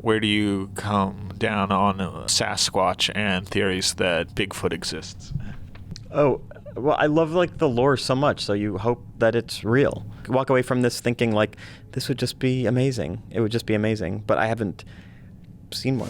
where do you come down on Sasquatch and theories that Bigfoot exists? Oh, well, I love like the lore so much, so you hope that it's real. Walk away from this thinking like this would just be amazing. It would just be amazing, but I haven't seen one.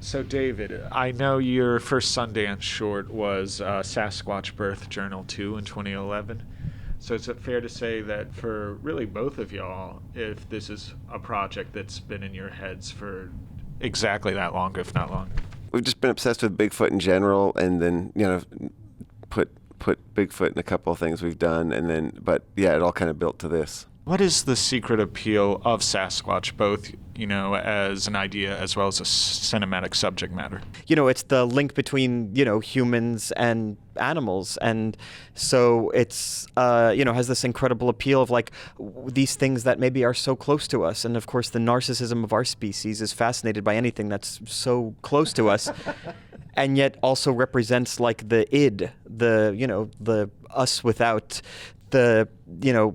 So David, I know your first Sundance short was Sasquatch Birth Journal 2 in 2011. So is it fair to say that for really both of y'all, if this is a project that's been in your heads for exactly that long, if not longer? We've just been obsessed with Bigfoot in general, and then, put Bigfoot in a couple of things we've done, and then, but yeah, it all kind of built to this. What is the secret appeal of Sasquatch, both, as an idea as well as a cinematic subject matter? It's the link between, humans and animals. And so it's, has this incredible appeal of like these things that maybe are so close to us. And of course, the narcissism of our species is fascinated by anything that's so close to us. And yet also represents like the id, the us without the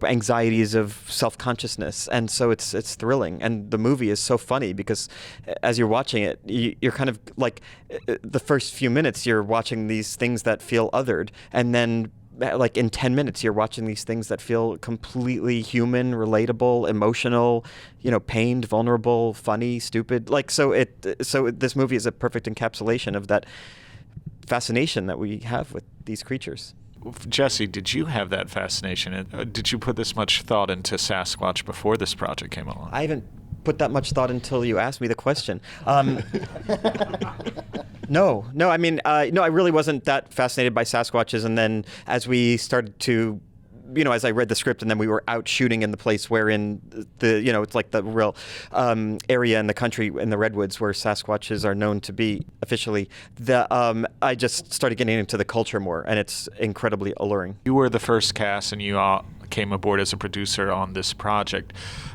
anxieties of self-consciousness. And so it's thrilling, and the movie is so funny because as you're watching it, you're kind of like the first few minutes you're watching these things that feel othered, and then like in 10 minutes you're watching these things that feel completely human, relatable, emotional, pained, vulnerable, funny, stupid. Like so this movie is a perfect encapsulation of that fascination that we have with these creatures. Jesse, did you have that fascination? Did you put this much thought into Sasquatch before this project came along? I haven't put that much thought until you asked me the question. No, I really wasn't that fascinated by Sasquatches. And then as we started to, as I read the script, and then we were out shooting in the place wherein it's like the real area in the country in the redwoods where Sasquatches are known to be officially. I just started getting into the culture more, and it's incredibly alluring. You were the first cast, and you all came aboard as a producer on this project.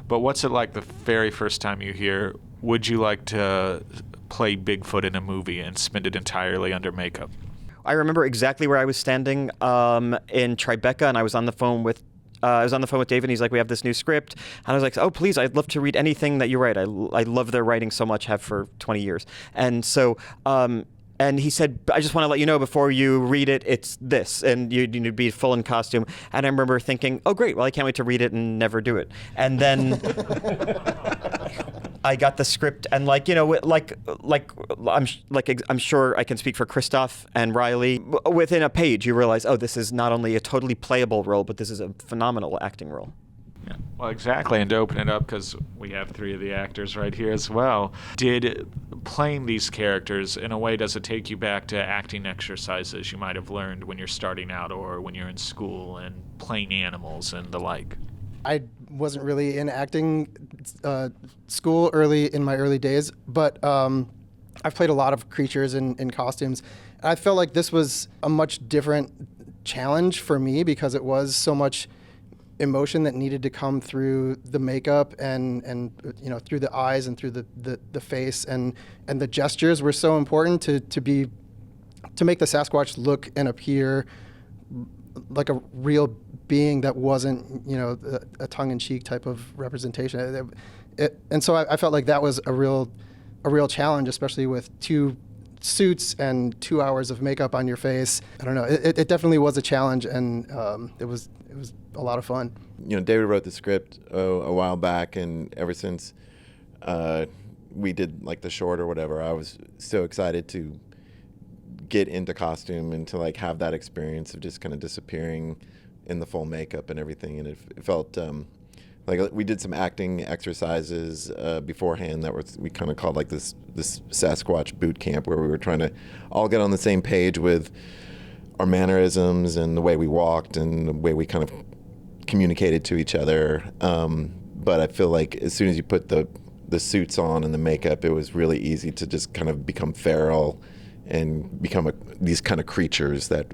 But what's it like the very first time you hear, would you like to play Bigfoot in a movie and spend it entirely under makeup? I remember exactly where I was standing in Tribeca, and I was on the phone with David, and he's like, we have this new script. And I was like, oh, please, I'd love to read anything that you write. I love their writing so much, have for 20 years. And so, and he said, I just want to let you know before you read it, it's this, and you need to be full in costume. And I remember thinking, oh, great, well, I can't wait to read it and never do it. And then I got the script, and I'm sure I can speak for Christoph and Riley. Within a page, you realize, oh, this is not only a totally playable role, but this is a phenomenal acting role. Yeah, well, exactly. And to open it up, because we have three of the actors right here as well, did playing these characters, in a way, does it take you back to acting exercises you might have learned when you're starting out or when you're in school and playing animals and the like? I wasn't really in acting school in my early days, but I've played a lot of creatures in costumes. I felt like this was a much different challenge for me because it was so much emotion that needed to come through the makeup and through the eyes and through the face, and the gestures were so important to make the Sasquatch look and appear like a real being that wasn't a tongue-in-cheek type of representation. And so I felt like that was a real challenge, especially with 2 suits and 2 hours of makeup on your face. I don't know. It definitely was a challenge, and it was a lot of fun. David wrote the script a while back, and ever since we did like the short or whatever, I was so excited to get into costume and to like have that experience of just kind of disappearing in the full makeup and everything. And it felt like we did some acting exercises beforehand that we kind of called like this Sasquatch boot camp, where we were trying to all get on the same page with our mannerisms and the way we walked and the way we kind of communicated to each other. But I feel like as soon as you put the suits on and the makeup, it was really easy to just kind of become feral and become these kind of creatures that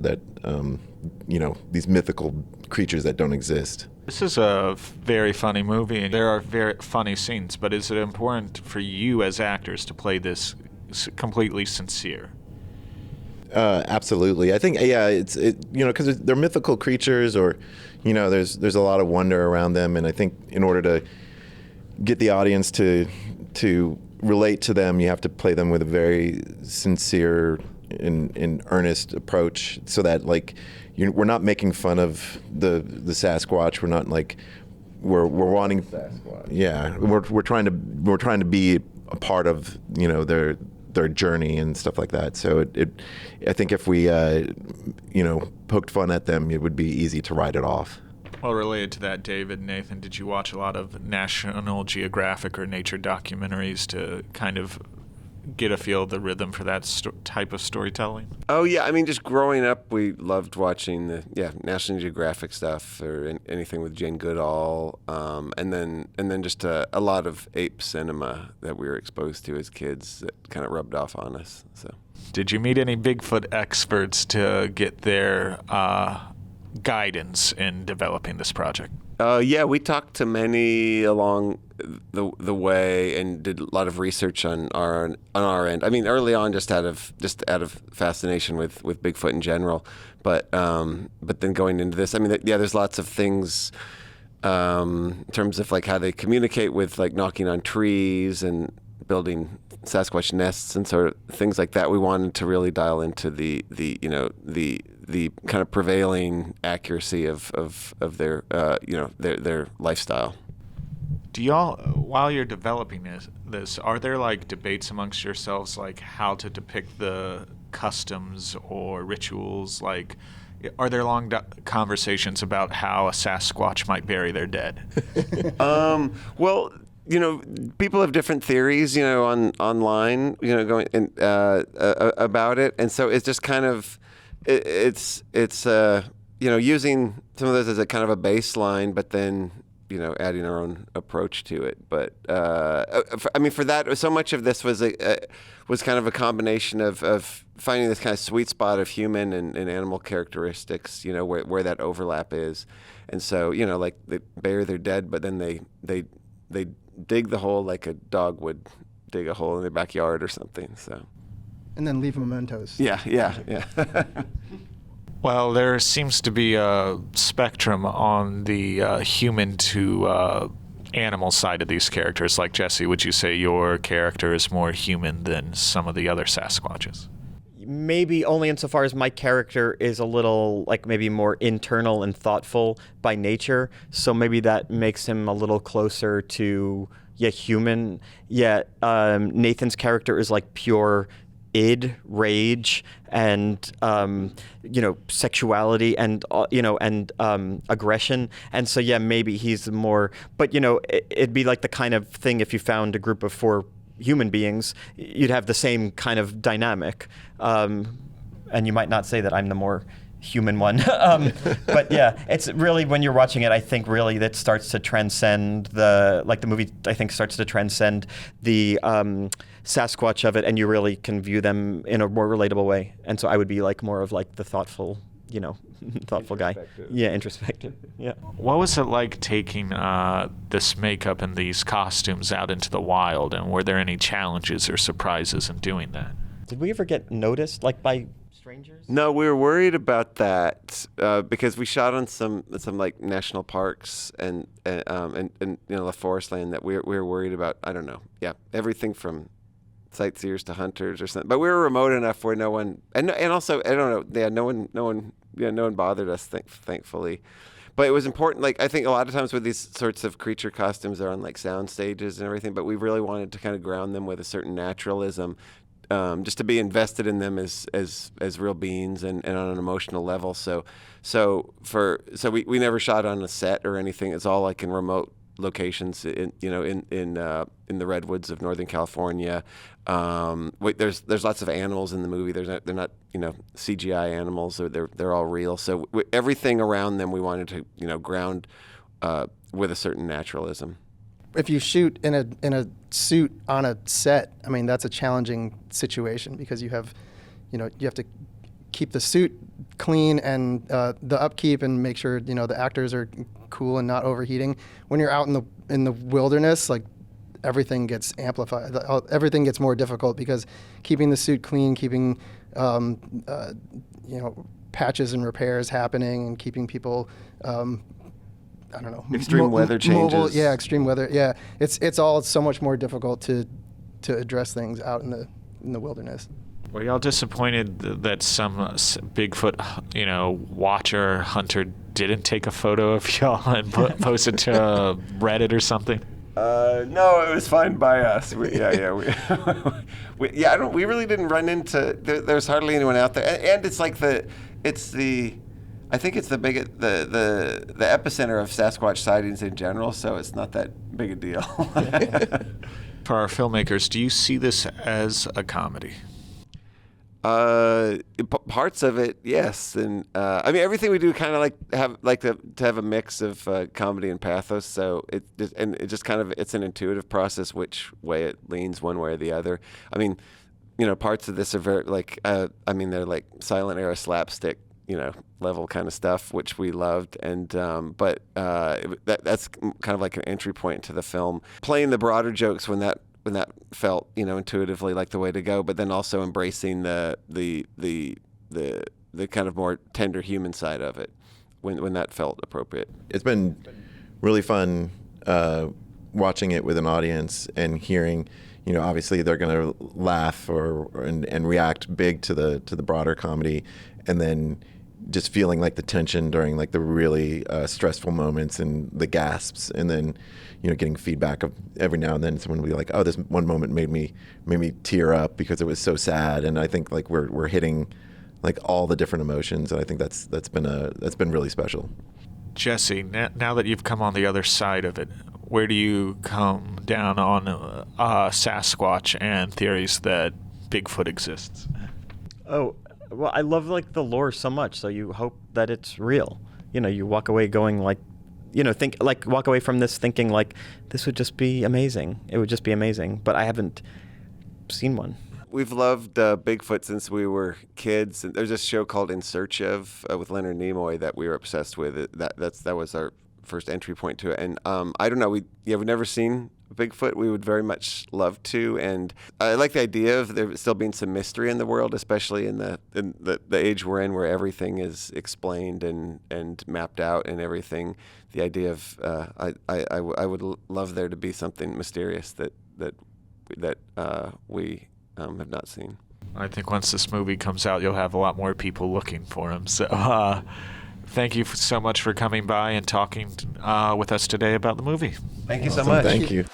these mythical creatures that don't exist. This is a very funny movie, and there are very funny scenes, but is it important for you as actors to play this completely sincere? Absolutely. I think, because they're mythical creatures, or, there's a lot of wonder around them. And I think in order to get the audience to relate to them, you have to play them with a very sincere and earnest approach, so that we're not making fun of the Sasquatch. We're not we're wanting Sasquatch. Yeah, we're trying to be a part of their journey and stuff like that. So I think if we poked fun at them, it would be easy to write it off. Well, related to that, David, Nathan, did you watch a lot of National Geographic or nature documentaries to kind of get a feel of the rhythm for that type of storytelling? Oh yeah, I mean, just growing up, we loved watching the National Geographic stuff, or anything with Jane Goodall, and then just a lot of ape cinema that we were exposed to as kids that kind of rubbed off on us. So, did you meet any Bigfoot experts to get their guidance in developing this project? Yeah, we talked to many along the way and did a lot of research on our end. I mean, early on, just out of fascination with Bigfoot in general, but then going into this, I mean, there's lots of things in terms of how they communicate with knocking on trees and building Sasquatch nests and sort of things like that. We wanted to really dial into the kind of prevailing accuracy of their their lifestyle. Do y'all, while you're developing this, are there debates amongst yourselves how to depict the customs or rituals? Are there long conversations about how a Sasquatch might bury their dead? Well, people have different theories, online, going about it, and so it's just kind of it's using some of those as a kind of a baseline, but then adding our own approach to it. But for that, so much of this was kind of a combination of finding this kind of sweet spot of human and animal characteristics, where that overlap is, and so they bury their dead, but then they dig the hole like a dog would dig a hole in their backyard or something. So. And then leave mementos. Yeah. Well, there seems to be a spectrum on the human to animal side of these characters. Like Jesse, would you say your character is more human than some of the other Sasquatches? Maybe only insofar as my character is a little maybe more internal and thoughtful by nature. So maybe that makes him a little closer to human. Yet Nathan's character is pure id, rage, and sexuality, and aggression. And so maybe he's more. But it'd be the kind of thing if you found a group of 4 human beings, you'd have the same kind of dynamic. And you might not say that I'm the more human one. But it's really, when you're watching it, I think really that starts to transcend the movie, I think starts to transcend the Sasquatch of it, and you really can view them in a more relatable way. And so I would be more of the thoughtful, thoughtful guy. Yeah, introspective. Yeah. What was it like taking this makeup and these costumes out into the wild, and were there any challenges or surprises in doing that? Did we ever get noticed by strangers? No, we were worried about that because we shot on some national parks and the forest land that we were worried about. I don't know. Yeah, everything from sightseers to hunters or something. But we were remote enough where no one, and also I don't know. Yeah, no one bothered us. Thankfully. But it was important. I think a lot of times with these sorts of creature costumes, they're on sound stages and everything. But we really wanted to kind of ground them with a certain naturalism. Just to be invested in them as real beings and on an emotional level. So we never shot on a set or anything. It's all in remote locations in the redwoods of Northern California. There's lots of animals in the movie. They're not CGI animals. They're all real. So everything around them we wanted to ground with a certain naturalism. If you shoot in a suit on a set, I mean, that's a challenging situation because you have to keep the suit clean and the upkeep and make sure the actors are cool and not overheating. When you're out in the wilderness, everything gets amplified. Everything gets more difficult because keeping the suit clean, keeping patches and repairs happening and keeping people, I don't know, extreme weather changes. Mobile, yeah, extreme weather. Yeah, it's all so much more difficult to address things out in the wilderness. Were y'all disappointed that some Bigfoot, watcher, hunter didn't take a photo of y'all and post it to Reddit or something? No, it was fine by us. We really didn't run into. There's hardly anyone out there, and it's like I think it's the epicenter of Sasquatch sightings in general. So it's not that big a deal. For our filmmakers, do you see this as a comedy? Parts of it, yes, and I mean everything we do kind of to have a mix of comedy and pathos. So it's an intuitive process which way it leans one way or the other. I mean, parts of this are very they're like silent era slapstick, level kind of stuff, which we loved, and but that's kind of like an entry point to the film. Playing the broader jokes when that felt intuitively like the way to go, but then also embracing the kind of more tender human side of it when that felt appropriate. It's been really fun watching it with an audience and hearing, obviously they're going to laugh and react big to the broader comedy, and then just feeling like the tension during like the really stressful moments and the gasps, and then getting feedback of every now and then someone will be like, oh, this one moment made me tear up because it was so sad. And I think like we're hitting like all the different emotions, and I think that's been really special. Jesse, now that you've come on the other side of it, where do you come down on Sasquatch and theories that Bigfoot exists? Oh, well, I love like the lore so much, so you hope that it's real. You walk away going like, walk away from this thinking like this would just be amazing. It would just be amazing, but I haven't seen one. We've loved Bigfoot since we were kids. And there's this show called In Search Of with Leonard Nimoy that we were obsessed with. That was our first entry point to it. And I don't know, we've never seen Bigfoot. We would very much love to, and I like the idea of there still being some mystery in the world, especially in the age we're in, where everything is explained and mapped out and everything. The idea of I would love there to be something mysterious that we have not seen. I think once this movie comes out, you'll have a lot more people looking for him. So thank you so much for coming by and talking with us today about the movie. Thank you so Awesome. much. Thank you.